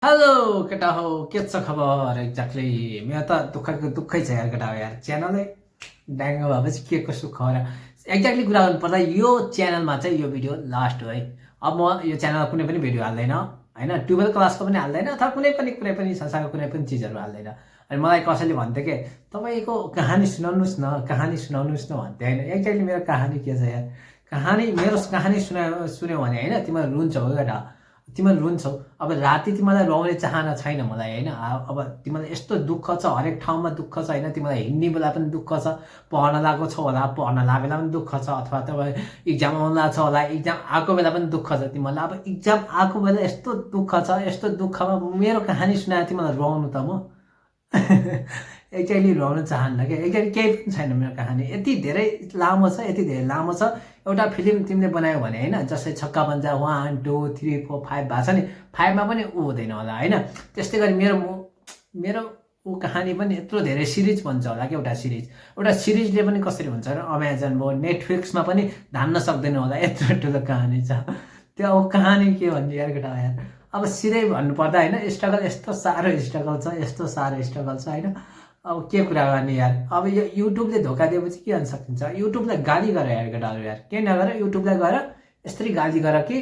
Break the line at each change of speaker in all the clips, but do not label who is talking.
Hello केटा हो के छ खबर एक्ज्याक्टली मेरो त दुःखको दुःखै छ यार केटा हो यार च्यानलै ड्याङ्ग भएपछि के कसो खबर एक्ज्याक्टली कुरा गर्नुपर्दा यो च्यानलमा चाहिँ यो भिडियो लास्ट हो है। अब म यो च्यानलमा कुनै पनि भिडियो हाल्दैन होइन, 12 क्लासको पनि हाल्दैन अथवा कुनै पनि संसारको कुनै पनि चिजहरू हाल्दैन। अनि मलाई कसैले भन्थ्यो कि तपाईँको कहानी सुनाउनुहोस् न भन्थ्यो होइन। एक्ज्याक्टली मेरो कहानी के छ यार, मेरो कहानी सुन्यो भने होइन तिमीहरू रुन्छौ केटा, तिमीहरू रुन्छौ। अब राति तिमीलाई रुवाउने चाहना छैन मलाई होइन। अब तिमीलाई यस्तो दुःख छ, हरेक ठाउँमा दुःख छ होइन। तिमीलाई हिँड्ने बेला पनि दुःख छ, पढ्न लागेको छ होला, पढ्न लागेको बेला पनि दुःख छ, अथवा तपाईँ इक्जाम आउला छ होला, इक्जाम आएको बेला पनि दुःख छ तिमीलाई। अब इक्जाम आएको बेला यस्तो दुःख छ, यस्तो दुःखमा मेरो कहानी सुनाएर तिमीलाई रुवाउनु त म एक्ज्याक्टली रुवाउनु चाहन्न क्या। एक्ज्याक्टली केही पनि छैन मेरो कहानी, यति धेरै लामो छ, यति धेरै लामो छ। एउटा फिल्म तिमीले बनायो भने होइन, जस्तै छक्का पञ्जा 1 2 3 4 5 भएको छ नि, 5मा पनि ऊ हुँदैन होला होइन। त्यस्तै गरी मेरो ऊ कहानी पनि यत्रो धेरै सिरिज बन्छ होला कि, एउटा सिरिजले पनि कसरी हुन्छ र अमेजन भयो नेटफ्लिक्समा पनि धान्न सक्दैन होला, यत्रो ठुलो कहानी छ। त्यो अब कहानी के भन्ने यार केटा यार। अब सिधै भन्नुपर्दा होइन, स्ट्रगल यस्तो साह्रो स्ट्रगल छ होइन। अब के कुरा गर्ने यार। अब यो युट्युबले धोका दिएपछि के गर्न सकिन्छ। युट्युबलाई गाली गर यार केटाहरू यार, के नगर युट्युबलाई गएर यसरी गाली गर कि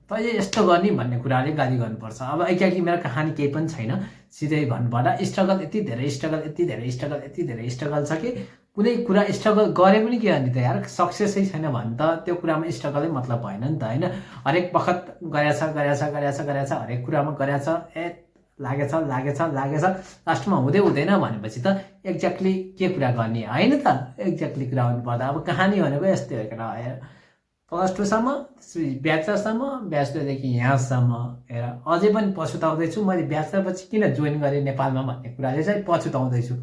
तैँले यस्तो गर्ने भन्ने कुराले गाली गर्नुपर्छ। अब एक्ज्याक्टली मेरो कहानी केही पनि छैन, सिधै भन्नुपर्दा स्ट्रगल यति धेरै स्ट्रगल छ कि कुनै कुरा स्ट्रगल गरे पनि के गर्ने त यार, सक्सेसै छैन भने त त्यो कुरामा स्ट्रगलै मतलब भएन नि त होइन। हरेक बखत गरेछ हरेक कुरामा गरेछ, लागेछ लास्टमा हुँदैन भनेपछि त एक्ज्याक्टली के कुरा गर्ने होइन त। एक्ज्याक्टली कुरा गर्नुपर्दा अब कहानी भनेको यस्तै हो केटा यार। +2सम्म, ब्याचलरदेखि यहाँसम्म हेर अझै पनि पछुताउँदैछु। मैले ब्याचलरपछि किन जोइन गरेँ नेपालमा भन्ने कुराले चाहिँ पछुताउँदैछु।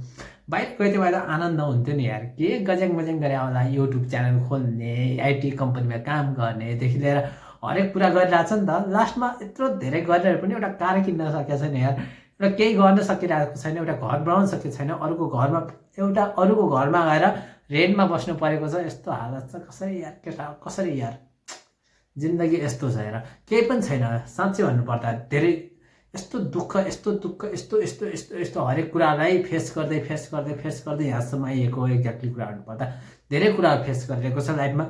बाहिर गयो भए त आनन्द हुन्थ्यो नि यार, के गज्याङ गरे होला, युट्युब च्यानल खोल्ने, आइटी कम्पनीमा काम गर्नेदेखि लिएर हरेक कुरा गरिरहेछ नि त। लास्टमा यत्रो धेरै गरेर पनि एउटा कार किन्न सकेको छैन यार, एउटा केही गर्न सकिरहेको छैन, एउटा घर बनाउन सकेको छैन, अरूको घरमा गएर रेन्टमा बस्नु परेको छ। यस्तो हालत छ, कसरी यार जिन्दगी यस्तो छ हेर, केही पनि छैन साँच्चै भन्नुपर्दा। धेरै यस्तो दुःख यस्तो हरेक कुरालाई फेस गर्दै यहाँसम्म आइएको। एक्ज्याक्टली कुरा गर्नुपर्दा धेरै कुराहरू फेस गरिरहेको छ लाइफमा।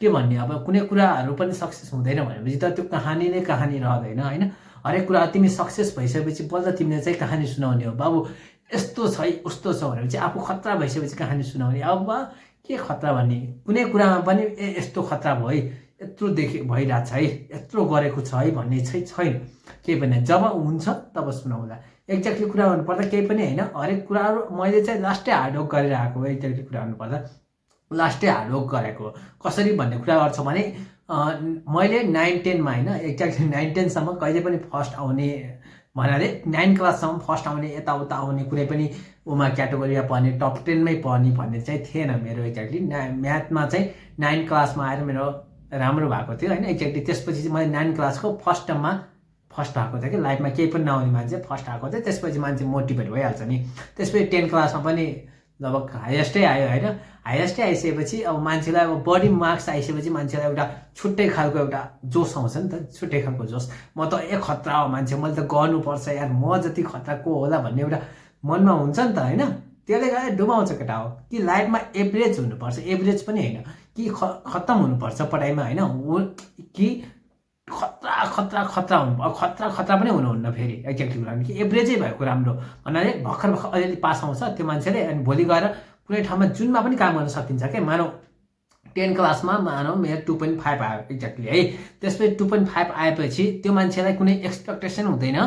के भन्ने, अब कुनै कुराहरू पनि सक्सेस हुँदैन भनेपछि त त्यो कहानी नै कहानी रहँदैन होइन। हरेक कुरा तिमी सक्सेस भइसकेपछि बल्ल तिमीले चाहिँ कहानी सुनाउने हो। बाबु यस्तो छ उस्तो छ भनेपछि आफू खतरा भइसकेपछि कहानी सुनाउने। अब के खतरा भन्ने, कुनै कुरामा पनि यस्तो खतरा भयो है, यत्रो भइरहेछ है, यत्रो गरेको छ है भन्ने चाहिँ छैन केही पनि। जब हुन्छ तब सुनाउँला। एक्ज्याक्टली कुरा गर्नुपर्दा केही पनि होइन, हरेक कुराहरू मैले चाहिँ लास्टै हार्डवर्क गरेर आएको हो। एक्ज्याक्टली कुरा गर्नुपर्दा लास्टै हार्डवर्क गरेको कसरी भन्ने कुरा गर्छौ भने मैले 9-10मा होइन, एक्ज्याक्टली 9-10सम्म कहिले पनि फर्स्ट आउने भन्नाले 9 क्लाससम्म फर्स्ट आउने, यताउता आउने, कुनै पनि उमा क्याटेगोरीमा पढ्ने, टप 10मै पढ्ने भन्ने चाहिँ थिएन मेरो। एक्ज्याक्टली म्याथमा चाहिँ 9 क्लासमा आएर मेरो राम्रो भएको थियो होइन। एक्ज्याक्टली त्यसपछि चाहिँ मैले 9 क्लासको फर्स्ट टर्ममा फर्स्ट भएको थियो कि, लाइफमा केही पनि नआउने मान्छे फर्स्ट आएको थियो। त्यसपछि मान्छे मोटिभेट भइहाल्छ नि। त्यसपछि 10 क्लासमा पनि लगभग हाइएस्टै आयो होइन। हाइएस्टै आइसकेपछि अब मान्छेलाई अब बढी मार्क्स आइसकेपछि मान्छेलाई एउटा छुट्टै खालको एउटा जोस आउँछ नि त, छुट्टै खालको जोस। म त खतरा हो मान्छे, मैले त गर्नुपर्छ यार, म जति खतरा को होला भन्ने एउटा मनमा हुन्छ नि त होइन। त्यसले गर्दा डुबाउँछ केटा हो कि लाइफमा एभरेज हुनुपर्छ, एभरेज पनि होइन कि खत्तम हुनुपर्छ पढाइमा होइन, कि खतरा हुनु, खतरा पनि हुनुहुन्न फेरि। एक्ज्याक्टली कुरा कि एभरेजै भएको राम्रो भन्नाले भर्खर अलिअलि पास आउँछ त्यो मान्छेले, अनि भोलि गएर कुनै ठाउँमा जुनमा पनि काम गर्न सकिन्छ क्या। मानौ 10 क्लासमा मानौ मेरो 2.5 आयो एक्ज्याक्टली है। त्यसपछि 2.5 आएपछि त्यो मान्छेलाई कुनै एक्सपेक्टेसन हुँदैन।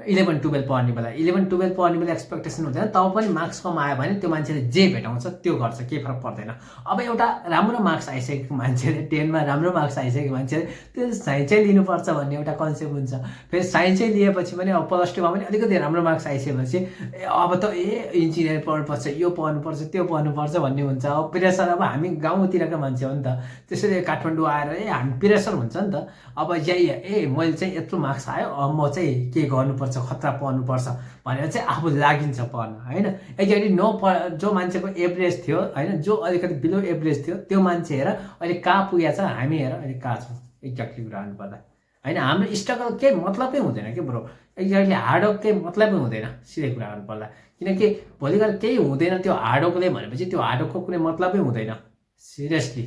11-12 पढ्ने बेला एक्सपेक्टेसन हुँदैन, तब पनि मार्क्स कम आयो भने त्यो मान्छेले जे भेटाउँछ त्यो गर्छ, केही फरक पर्दैन। अब एउटा राम्रो मार्क्स आइसकेको मान्छेले, 10मा राम्रो मार्क्स आइसकेको मान्छेले त्यो साइन्सै लिनुपर्छ भन्ने एउटा कन्सेप्ट हुन्छ। फेरि साइन्सै लिएपछि पनि अब +2मा पनि अलिकति राम्रो मार्क्स आइसकेपछि अब त इन्जिनियर पढ्नुपर्छ, यो पढ्नुपर्छ, त्यो पढ्नुपर्छ भन्ने हुन्छ। अब प्रेसर, अब हामी गाउँतिरका मान्छे हो नि त, त्यसैले काठमाडौँ आएर हामी प्रेसर हुन्छ नि त। अब मैले चाहिँ यत्रो मार्क्स आयो, अब म चाहिँ के गर्नुपर्छ, खतरा पढ्नुपर्छ भनेर चाहिँ आफू लागिन्छ पढ्न होइन। एक्ज्याक्टली जो मान्छेको एभरेज थियो होइन, जो अलिकति बिलो एभरेज थियो त्यो मान्छे हेर अहिले कहाँ पुगेको छ, हामी हेर अहिले कहाँ छौँ। एक्ज्याक्टली कुरा गर्नुपर्दा होइन हाम्रो स्ट्रगल केही मतलबै हुँदैन कि ब्रो एक्ज्याक्टली हार्डवर्क केही मतलबै हुँदैन सिधै कुरा गर्नुपर्दा किनकि भोलि गएर केही हुँदैन त्यो हार्डवर्कले भनेपछि त्यो हार्डवर्कको कुनै मतलबै हुँदैन सिरियसली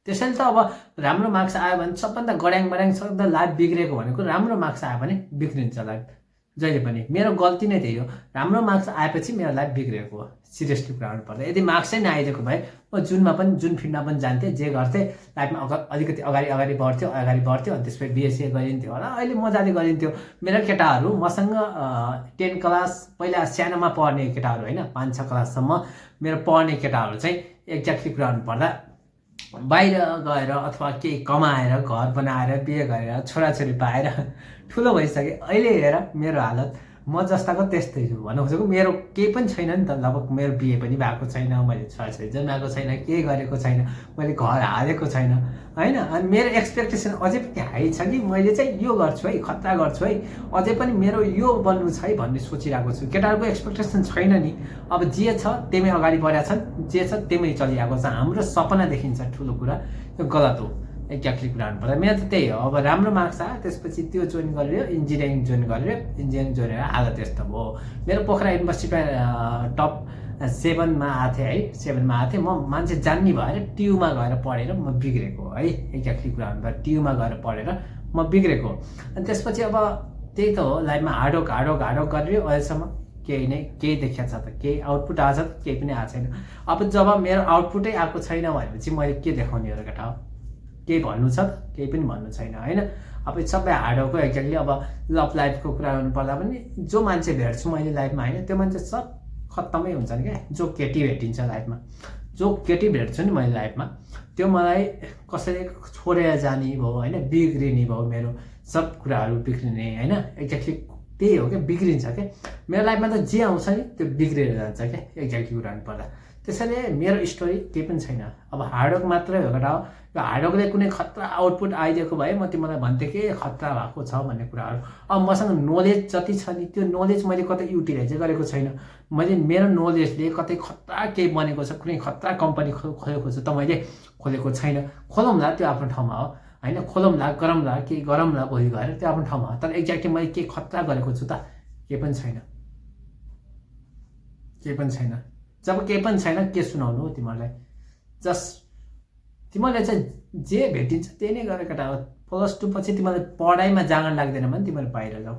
त्यसैले त अब राम्रो मार्क्स आयो भने सबभन्दा गड्याङ बड्याङ सक्दा लाइफ बिग्रेको भनेको राम्रो मार्क्स आयो भने बिग्रिन्छ लाइफ जहिले पनि मेरो गल्ती नै त्यही हो राम्रो मार्क्स आएपछि मेरो लाइफ बिग्रेको हो सिरियसली कुरा गर्नुपर्दा यदि मार्क्सै नआइदिएको भए म जुन फिल्डमा पनि जान्थेँ जे गर्थेँ लाइफमा अलिकति अगाडि बढ्थ्यो अनि त्यसपछि बिएससी गरिन्थ्यो होला अहिले मजाले गरिन्थ्यो मेरो केटाहरू मसँग 10 क्लास पहिला सानोमा पढ्ने केटाहरू होइन 5-6 क्लाससम्म मेरो पढ्ने केटाहरू चाहिँ एक्ज्याक्टली कुरा गर्नुपर्दा बाहिर गएर अथवा केही कमाएर घर बनाएर बिहे गरेर छोराछोरी पाएर ठुलो भइसके अहिले हेर मेरो हालत म जस्ताको त्यस्तै छु भन्नु खोजेको मेरो केही पनि छैन नि त लगभग मेरो बिहे पनि भएको छैन मैले छोराछोरी जन्माएको छैन केही गरेको छैन मैले घर हालेको छैन होइन अनि मेरो एक्सपेक्टेसन अझै पनि हाई छ कि मैले चाहिँ यो गर्छु है खतरा गर्छु है अझै पनि मेरो यो बन्नु छ है भन्ने सोचिरहेको छु केटाहरूको एक्सपेक्टेसन छैन नि अब जे छ त्यही अगाडि बढेका छन् जे छ त्यही चलिरहेको छ हाम्रो सपना देखिन्छ ठुलो कुरा यो गलत हो एक्ज्याक्टली कुरा गर्नुपर्दा मेरो त त्यही हो अब राम्रो मार्क्स आयो त्यसपछि त्यो जोइन गरेर इन्जिनियरिङ जोइन गरेर इन्जिनियरिङ जोइन गरेर हालत यस्तो भयो मेरो पोखरा युनिभर्सिटीमा टप 7मा आएको थिएँ है 7मा आएको थिएँ म मान्छे जान्ने भएर ट्युमा गएर पढेर म बिग्रेको है एक्ज्याक्टली कुरा गर्नुपर्दा ट्युमा गएर पढेर म बिग्रेको अनि त्यसपछि अब त्यही त हो लाइफमा हार्डवर्क गरेर अहिलेसम्म केही देखिएको छ त केही आउटपुट आएको छ त केही पनि आएको छैन अब जब मेरो आउटपुटै आएको छैन भनेपछि मैले के देखाउने हो र केटा हो केही भन्नु छ केही पनि भन्नु छैन होइन अब सबै हार्डवर्कको एक्ज्याक्टली अब लभ लाइफको कुरा गर्नुपर्दा पनि जो मान्छे भेट्छु मैले लाइफमा होइन त्यो मान्छे सब खत्तमै हुन्छन् क्या जो केटी भेटिन्छ लाइफमा जो केटी भेट्छु नि मैले लाइफमा त्यो मलाई कसैले छोडेर जाने भयो होइन बिग्रिने भयो मेरो सब कुराहरू बिग्रिने होइन एक्ज्याक्टली त्यही हो क्या बिग्रिन्छ क्या मेरो लाइफमा त जे आउँछ नि त्यो बिग्रेर जान्छ क्या एक्ज्याक्टली कुरा गर्नुपर्दा त्यसैले मेरो स्टोरी केही पनि छैन अब हार्डवर्क मात्रै हो केटा हो यो हार्डवर्कले कुनै खतरा आउटपुट आइदिएको भए म तिमीलाई भन्थेँ कि खतरा भएको छ भन्ने कुराहरू अब मसँग नलेज जति छ नि त्यो नलेज मैले कतै युटिलाइज गरेको छैन मैले मेरो नलेजले कतै खतरा केही बनेको छ कुनै खतरा कम्पनी खोलेको छ त मैले खोलेको छैन खोलौँला त्यो आफ्नो ठाउँमा हो होइन खोलौँला गरौँला केही गरौँला भोलि गएर त्यो आफ्नो ठाउँमा हो तर एक्ज्याक्टली मैले केही खतरा गरेको छु त केही पनि छैन जब केही पनि छैन के सुनाउनु हो तिमीहरूलाई जस्ट तिमीहरूले चाहिँ जे भेटिन्छ त्यही नै गरेर केटा हो +2 पछि तिमीलाई पढाइमा जाँगर लाग्दैन भने तिमीहरू बाहिर जाऊ